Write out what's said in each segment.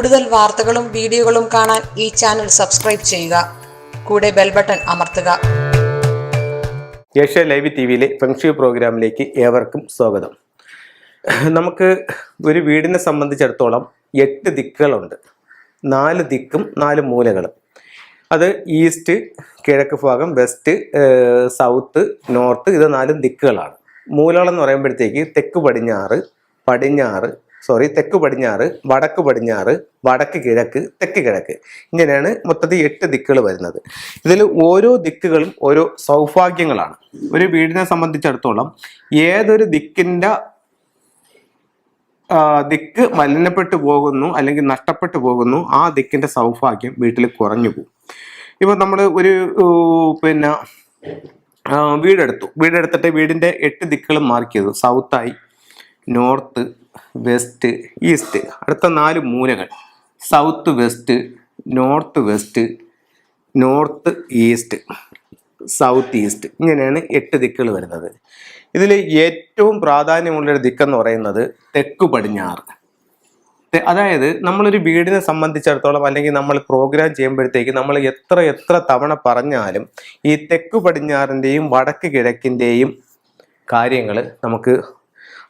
കൂടുതൽ വാർത്തകളും വീഡിയോകളും കാണാൻ ഈ ചാനൽ സബ്സ്ക്രൈബ് ചെയ്യുക. കൂടെ ബെൽ ബട്ടൺ അമർത്തുക. ഏഷ്യ ലൈവ് ടിവിയിലെ ഫെങ്ഷി പ്രോഗ്രാമിലേക്ക് ഏവർക്കും സ്വാഗതം. നമുക്ക് ഒരു വീടിനെ സംബന്ധിച്ചിടത്തോളം 8 ദിക്കുകളുണ്ട്. 4 ദിക്കും 4 മൂലകളും. അത് ഈസ്റ്റ്, കിഴക്ക് ഭാഗം, വെസ്റ്റ്, സൗത്ത്, നോർത്ത്, ഇത് 4 ദിക്കുകളാണ്. മൂലകൾ എന്ന് പറയുമ്പോഴത്തേക്ക് തെക്ക് പടിഞ്ഞാറ്, തെക്ക് പടിഞ്ഞാറ്, വടക്ക് പടിഞ്ഞാറ്, വടക്ക് കിഴക്ക്, തെക്ക് കിഴക്ക്, ഇങ്ങനെയാണ് മൊത്തത്തിൽ 8 ദിക്കുകൾ വരുന്നത്. ഇതിൽ ഓരോ ദിക്കുകളും ഓരോ സൗഭാഗ്യങ്ങളാണ്. ഒരു വീടിനെ സംബന്ധിച്ചിടത്തോളം ഏതൊരു ദിക്ക് മലിനപ്പെട്ടു പോകുന്നു അല്ലെങ്കിൽ നഷ്ടപ്പെട്ടു പോകുന്നു, ആ ദിക്കിന്റെ സൗഭാഗ്യം വീട്ടിൽ കുറഞ്ഞു പോകും. ഇപ്പൊ നമ്മൾ ഒരു വീടെടുത്തിട്ട് വീടിന്റെ 8 ദിക്കുകളും മാർക്ക് ചെയ്തു. സൗത്തായി, നോർത്ത്, വെസ്റ്റ്, ഈസ്റ്റ്. അടുത്ത 4 മൂലകൾ south west, north west, north east, south east, ഇങ്ങനെയാണ് 8 ദിക്കുകൾ വരുന്നത്. ഇതിൽ ഏറ്റവും പ്രാധാന്യമുള്ളൊരു ദിക്കെന്ന് പറയുന്നത് തെക്ക് പടിഞ്ഞാറ്. അതായത് നമ്മളൊരു വീടിനെ സംബന്ധിച്ചിടത്തോളം അല്ലെങ്കിൽ നമ്മൾ പ്രോഗ്രാം ചെയ്യുമ്പോഴത്തേക്ക് നമ്മൾ എത്ര തവണ പറഞ്ഞാലും ഈ തെക്ക് പടിഞ്ഞാറിൻ്റെയും വടക്ക് കിഴക്കിൻ്റെയും കാര്യങ്ങൾ നമുക്ക്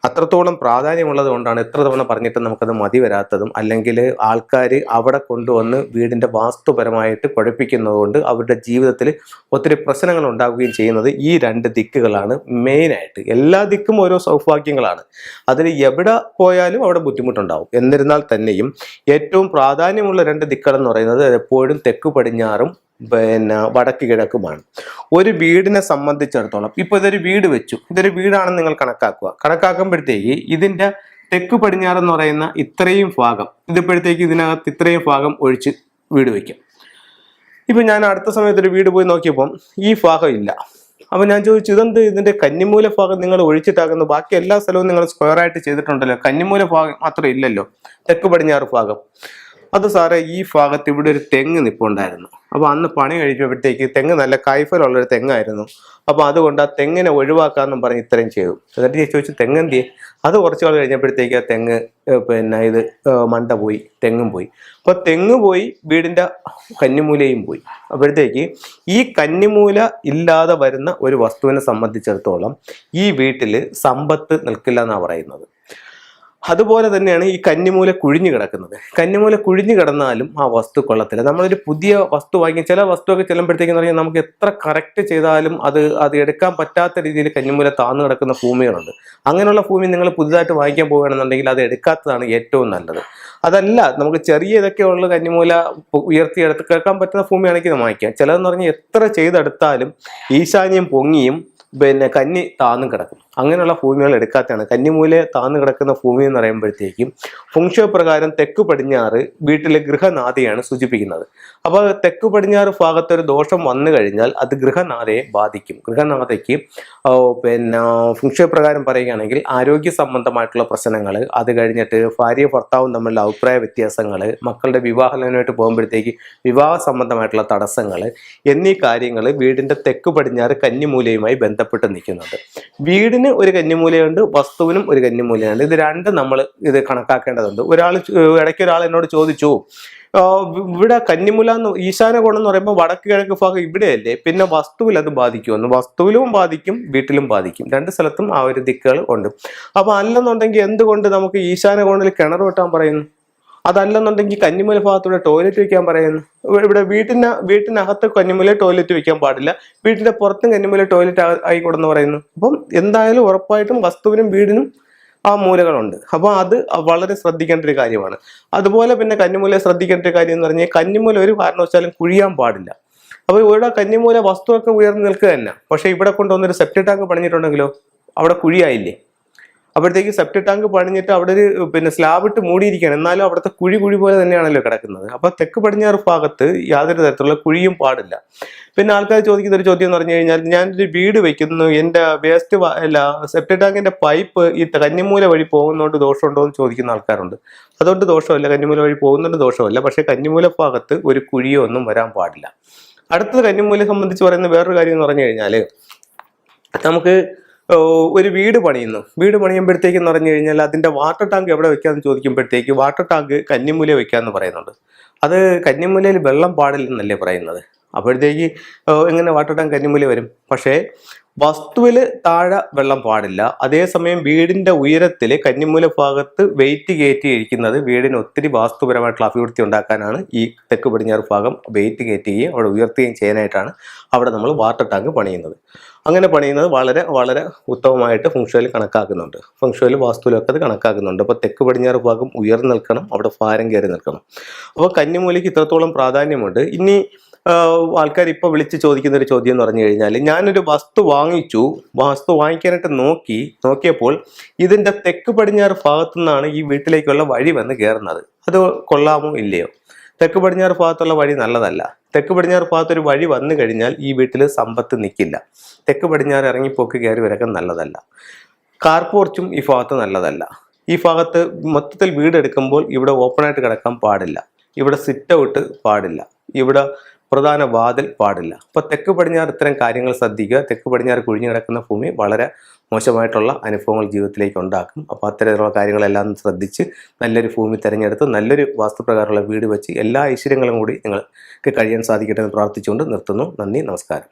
അത്രത്തോളം പ്രാധാന്യമുള്ളത് കൊണ്ടാണ് എത്ര തവണ പറഞ്ഞിട്ട് നമുക്കത് മതി വരാത്തതും, അല്ലെങ്കിൽ ആൾക്കാർ അവിടെ കൊണ്ടുവന്ന് വീടിൻ്റെ വാസ്തുപരമായിട്ട് കുഴപ്പിക്കുന്നത് കൊണ്ട് അവരുടെ ജീവിതത്തിൽ ഒത്തിരി പ്രശ്നങ്ങൾ ഉണ്ടാവുകയും ചെയ്യുന്നത് ഈ 2 ദിക്കുകളാണ് മെയിനായിട്ട്. എല്ലാ ദിക്കും ഓരോ സൗഭാഗ്യങ്ങളാണ്. അതിൽ എവിടെ പോയാലും അവിടെ ബുദ്ധിമുട്ടുണ്ടാവും. എന്നിരുന്നാൽ തന്നെയും ഏറ്റവും പ്രാധാന്യമുള്ള 2 ദിക്കുകളെന്ന് പറയുന്നത് എപ്പോഴും തെക്ക് പടിഞ്ഞാറും വടക്ക് കിഴക്കുമാണ്. ഒരു വീടിനെ സംബന്ധിച്ചിടത്തോളം ഇപ്പൊ ഇതൊരു വീട് വെച്ചു, ഇതൊരു വീടാണെന്ന് നിങ്ങൾ കണക്കാക്കുമ്പോഴത്തേക്ക് ഇതിന്റെ തെക്ക് പടിഞ്ഞാറെന്ന് പറയുന്ന ഇത്രയും ഭാഗം, ഇതിപ്പോഴത്തേക്ക് ഇതിനകത്ത് ഇത്രയും ഭാഗം ഒഴിച്ച് വീട് വെക്കാം. ഇപ്പൊ ഞാൻ അടുത്ത സമയത്ത് ഒരു വീട് പോയി നോക്കിയപ്പം ഈ ഭാഗം ഇല്ല. അപ്പൊ ഞാൻ ചോദിച്ചു, ഇതെന്ത് ഇതിന്റെ കന്നിമൂല ഭാഗം നിങ്ങൾ ഒഴിച്ചിട്ടാക്കുന്നു? ബാക്കി എല്ലാ സ്ഥലവും നിങ്ങൾ സ്ക്വയർ ആയിട്ട് ചെയ്തിട്ടുണ്ടല്ലോ, കന്നിമൂല ഭാഗം മാത്രം ഇല്ലല്ലോ, തെക്ക് പടിഞ്ഞാറ് ഭാഗം. അത് സാറേ, ഈ ഭാഗത്ത് ഇവിടെ ഒരു തെങ്ങ് നിപ്പുണ്ടായിരുന്നു. അപ്പോൾ അന്ന് പണി കഴിച്ചപ്പോഴത്തേക്ക് തെങ്ങ് നല്ല കായ്ഫലമുള്ളൊരു തെങ്ങായിരുന്നു. അപ്പോൾ അതുകൊണ്ട് ആ തെങ്ങിനെ ഒഴിവാക്കാമെന്നും പറഞ്ഞ് ഇത്രയും ചെയ്തു. എന്നിട്ട് ചോദിച്ചു, തെങ്ങെന്തിയെ? അത് കുറച്ച് നാൾ കഴിഞ്ഞപ്പോഴത്തേക്ക് ആ തെങ്ങ് ഇത് മണ്ട പോയി, തെങ്ങും പോയി. അപ്പോൾ തെങ്ങ് പോയി, വീടിൻ്റെ കന്നിമൂലയും പോയി. അപ്പോഴത്തേക്ക് ഈ കന്നിമൂല ഇല്ലാതെ വരുന്ന ഒരു വസ്തുവിനെ സംബന്ധിച്ചിടത്തോളം ഈ വീട്ടിൽ സമ്പത്ത് നിൽക്കില്ല എന്നാണ് പറയുന്നത്. അതുപോലെ തന്നെയാണ് ഈ കന്നിമൂല കുഴിഞ്ഞു കിടക്കുന്നത്. കന്നിമൂല കുഴിഞ്ഞു കിടന്നാലും ആ വസ്തു കൊള്ളത്തില്ല. നമ്മളൊരു പുതിയ വസ്തു വാങ്ങി, ചില വസ്തുവൊക്കെ ചെല്ലുമ്പോഴത്തേക്കെന്ന് പറഞ്ഞാൽ നമുക്ക് എത്ര കറക്റ്റ് ചെയ്താലും അത് എടുക്കാൻ പറ്റാത്ത രീതിയിൽ കന്നിമൂല താന്നു കിടക്കുന്ന ഭൂമികളുണ്ട്. അങ്ങനെയുള്ള ഭൂമി നിങ്ങൾ പുതുതായിട്ട് വാങ്ങിക്കാൻ പോവുകയാണെന്നുണ്ടെങ്കിൽ അത് എടുക്കാത്തതാണ് ഏറ്റവും നല്ലത്. അതല്ല, നമുക്ക് ചെറിയ ഇതൊക്കെ ഉള്ള കന്നിമൂല ഉയർത്തിയെടുത്ത് കേൾക്കാൻ പറ്റുന്ന ഭൂമിയാണെങ്കിൽ വാങ്ങിക്കാം. ചിലതെന്ന് പറഞ്ഞാൽ എത്ര ചെയ്തെടുത്താലും ഈശാന്യം പൊങ്ങിയും കന്നി താന്നു കിടക്കും. അങ്ങനെയുള്ള ഭൂമികൾ എടുക്കാത്തതാണ്. കന്നിമൂല താന്നു കിടക്കുന്ന ഭൂമി എന്ന് പറയുമ്പോഴത്തേക്കും ഫെങ്ഷുവി പ്രകാരം തെക്ക് പടിഞ്ഞാറ് വീട്ടിലെ ഗൃഹനാഥയാണ് സൂചിപ്പിക്കുന്നത്. അപ്പോൾ തെക്ക് പടിഞ്ഞാറ് ഭാഗത്തൊരു ദോഷം വന്നു കഴിഞ്ഞാൽ അത് ഗൃഹനാഥയെ ബാധിക്കും. ഗൃഹനാഥയ്ക്ക് ഫെങ്ഷുവി പ്രകാരം പറയുകയാണെങ്കിൽ ആരോഗ്യ സംബന്ധമായിട്ടുള്ള പ്രശ്നങ്ങൾ, അത് കഴിഞ്ഞിട്ട് ഭാര്യ ഭർത്താവും തമ്മിലുള്ള അഭിപ്രായ വ്യത്യാസങ്ങൾ, മക്കളുടെ വിവാഹത്തിനായിട്ട് പോകുമ്പോഴത്തേക്ക് വിവാഹ സംബന്ധമായിട്ടുള്ള തടസ്സങ്ങൾ എന്നീ കാര്യങ്ങൾ വീടിൻ്റെ തെക്ക് പടിഞ്ഞാറ് കന്നിമൂലയുമായി ബന്ധപ്പെട്ട് നിൽക്കുന്നുണ്ട്. വീടിന് ഒരു കന്നിമൂലയുണ്ട്, വസ്തുവിനും ഒരു കന്നിമൂലയുണ്ട്. ഇത് രണ്ടും നമ്മൾ കണക്കാക്കേണ്ടതുണ്ട്. ഇടയ്ക്ക് ഒരാൾ എന്നോട് ചോദിച്ചു, ഇവിടെ കന്നിമൂല ഈശാന കോണം എന്ന് പറയുമ്പോൾ വടക്ക് കിഴക്ക് ഭാഗം ഇവിടെയല്ലേ, പിന്നെ വസ്തുവിൽ അത് ബാധിക്കുമെന്ന്? വസ്തുവിലും ബാധിക്കും, വീട്ടിലും ബാധിക്കും. 2 സ്ഥലത്തും ആ ഒരു ദിക്കുകൾ ഉണ്ട്. അപ്പൊ അല്ലെന്നുണ്ടെങ്കിൽ എന്തുകൊണ്ട് നമുക്ക് ഈശാന കോണിൽ കിണർ വെട്ടാൻ പറയുന്നു? അതല്ലെന്നുണ്ടെങ്കിൽ കന്നിമൂല ഭാഗത്തൂടെ ടോയ്ലറ്റ് വെക്കാൻ പറയുന്നു. ഇവിടെ വീട്ടിനകത്ത് കന്നിമൂല ടോയ്ലറ്റ് വെക്കാൻ പാടില്ല, വീട്ടിന്റെ പുറത്തും കന്നിമൂല ടോയ്ലറ്റ് ആയിക്കോടെന്ന് പറയുന്നു. അപ്പം എന്തായാലും ഉറപ്പായിട്ടും വസ്തുവിനും വീടിനും ആ മൂലകളുണ്ട്. അപ്പോൾ അത് വളരെ ശ്രദ്ധിക്കേണ്ട ഒരു കാര്യമാണ്. അതുപോലെ പിന്നെ കന്നിമൂല ശ്രദ്ധിക്കേണ്ട ഒരു കാര്യം എന്ന് പറഞ്ഞാൽ കന്നിമൂല ഒരു കാരണവശാലും കുഴിയാൻ പാടില്ല. അപ്പോൾ ഇവിടെ കന്നിമൂല വസ്തുവൊക്കെ ഉയർന്നു നിൽക്കുക തന്നെ, പക്ഷെ ഇവിടെ കൊണ്ടുവന്നൊരു സെപ്റ്റിക് ടാങ്ക് പണിഞ്ഞിട്ടുണ്ടെങ്കിലോ അവിടെ കുഴിയായില്ലേ? അപ്പോഴത്തേക്ക് സെപ്റ്റിക് ടാങ്ക് പണിഞ്ഞിട്ട് അവിടെ ഒരു സ്ലാബ് ഇട്ട് മൂടിയിരിക്കുകയാണ്, എന്നാലും അവിടുത്തെ കുഴി പോലെ തന്നെയാണല്ലോ കിടക്കുന്നത്. അപ്പൊ തെക്ക് പടിഞ്ഞാറ് ഭാഗത്ത് യാതൊരു തരത്തിലുള്ള കുഴിയും പാടില്ല. പിന്നെ ആൾക്കാർ ചോദിക്കുന്ന ഒരു ചോദ്യം എന്ന് പറഞ്ഞു കഴിഞ്ഞാൽ, ഞാനൊരു വീട് വെക്കുന്നു, എൻ്റെ സെപ്റ്റിക് ടാങ്കിന്റെ പൈപ്പ് ഈ കന്നിമൂല വഴി പോകുന്നതുകൊണ്ട് ദോഷമുണ്ടോ എന്ന് ചോദിക്കുന്ന ആൾക്കാരുണ്ട്. അതുകൊണ്ട് ദോഷമല്ല, കന്നിമൂല വഴി പോകുന്നതുകൊണ്ട് ദോഷമല്ല. പക്ഷെ കന്നിമൂല ഭാഗത്ത് ഒരു കുഴിയോ ഒന്നും വരാൻ പാടില്ല. അടുത്തത് കന്നിമൂലയെ സംബന്ധിച്ച് പറയുന്ന വേറൊരു കാര്യം എന്ന് പറഞ്ഞു കഴിഞ്ഞാൽ, നമുക്ക് ഒരു വീട് പണിയുന്നു. വീട് പണിയുമ്പോഴത്തേക്കെന്ന് പറഞ്ഞു കഴിഞ്ഞാൽ അതിൻ്റെ വാട്ടർ ടാങ്ക് എവിടെ വെക്കാമെന്ന് ചോദിക്കുമ്പോഴത്തേക്ക് വാട്ടർ ടാങ്ക് കന്നിമൂല വെക്കാമെന്ന് പറയുന്നുണ്ട്. അത് കന്നിമൂലയിൽ വെള്ളം പാടില്ലെന്നല്ലേ പറയുന്നത്. അപ്പോഴത്തേക്ക് എങ്ങനെ വാട്ടർ ടാങ്ക് കന്നിമൂല വരും? പക്ഷേ വസ്തുവിൽ താഴെ വെള്ളം പാടില്ല. അതേസമയം വീടിൻ്റെ ഉയരത്തിൽ കന്നിമൂല ഭാഗത്ത് വെയിറ്റ് കയറ്റി ഇരിക്കുന്നത് വീടിന് ഒത്തിരി വാസ്തുപരമായിട്ടുള്ള അഭിവൃദ്ധി ഉണ്ടാക്കാനാണ്. ഈ തെക്ക് പടിഞ്ഞാറ് ഭാഗം വെയിറ്റ് കയറ്റുകയും അവിടെ ഉയർത്തുകയും ചെയ്യാനായിട്ടാണ് അവിടെ നമ്മൾ വാട്ടർ ടാങ്ക് പണിയുന്നത്. അങ്ങനെ പണിയുന്നത് വളരെ വളരെ ഉത്തമമായിട്ട് ഫെങ്ഷുയിൽ കണക്കാക്കുന്നുണ്ട്. ഫെങ്ഷുയിൽ വാസ്തുവിലൊക്കെ അത് കണക്കാക്കുന്നുണ്ട്. അപ്പോൾ തെക്ക് പടിഞ്ഞാറ് ഭാഗം ഉയർന്നു നിൽക്കണം, അവിടെ ഭാരം കയറി നിൽക്കണം. അപ്പോൾ കന്നിമൂലയ്ക്ക് ഇത്രത്തോളം പ്രാധാന്യമുണ്ട്. ഇനി ആൾക്കാർ ഇപ്പോൾ വിളിച്ച് ചോദിക്കുന്ന ഒരു ചോദ്യം എന്ന് പറഞ്ഞു കഴിഞ്ഞാൽ, ഞാനൊരു വസ്തു വാങ്ങിച്ചു, വസ്തു വാങ്ങിക്കാനായിട്ട് നോക്കിയപ്പോൾ ഇതിൻ്റെ തെക്ക് പടിഞ്ഞാറ് ഭാഗത്തു നിന്നാണ് ഈ വീട്ടിലേക്കുള്ള വഴി വന്ന് കയറുന്നത്. അത് കൊള്ളാമോ ഇല്ലയോ? തെക്ക് പടിഞ്ഞാറ് ഭാഗത്തുള്ള വഴി നല്ലതല്ല. തെക്ക് പടിഞ്ഞാറ് ഭാഗത്തൊരു വഴി വന്നു കഴിഞ്ഞാൽ ഈ വീട്ടിൽ സമ്പത്ത് നിൽക്കില്ല. തെക്ക് പടിഞ്ഞാറ് ഇറങ്ങിപ്പോക്ക് കയറി വരൊക്കെ നല്ലതല്ല. കാർ പോർച്ചും ഈ ഭാഗത്ത് നല്ലതല്ല. ഈ ഭാഗത്ത് മൊത്തത്തിൽ വീടെടുക്കുമ്പോൾ ഇവിടെ ഓപ്പണായിട്ട് കിടക്കാൻ പാടില്ല, ഇവിടെ സിറ്റ് ഔട്ട് പാടില്ല, ഇവിടെ പ്രധാന വാതിൽ പാടില്ല. അപ്പോൾ തെക്ക് പടിഞ്ഞാറ് ഇത്തരം കാര്യങ്ങൾ ശ്രദ്ധിക്കുക. തെക്ക് പടിഞ്ഞാറ് കുഴിഞ്ഞു കിടക്കുന്ന ഭൂമി വളരെ മോശമായിട്ടുള്ള അനുഭവങ്ങൾ ജീവിതത്തിലേക്ക് ഉണ്ടാക്കും. അപ്പോൾ അത്തരത്തിലുള്ള കാര്യങ്ങളെല്ലാം ശ്രദ്ധിച്ച് നല്ലൊരു ഭൂമി തിരഞ്ഞെടുത്ത് നല്ലൊരു വാസ്തുപ്രകാരമുള്ള വീട് വെച്ച് എല്ലാ ഐശ്വര്യങ്ങളും കൂടി നിങ്ങൾക്ക് കഴിയാൻ സാധിക്കട്ടെ എന്ന് പ്രാർത്ഥിച്ചുകൊണ്ട് നിർത്തുന്നു. നന്ദി, നമസ്കാരം.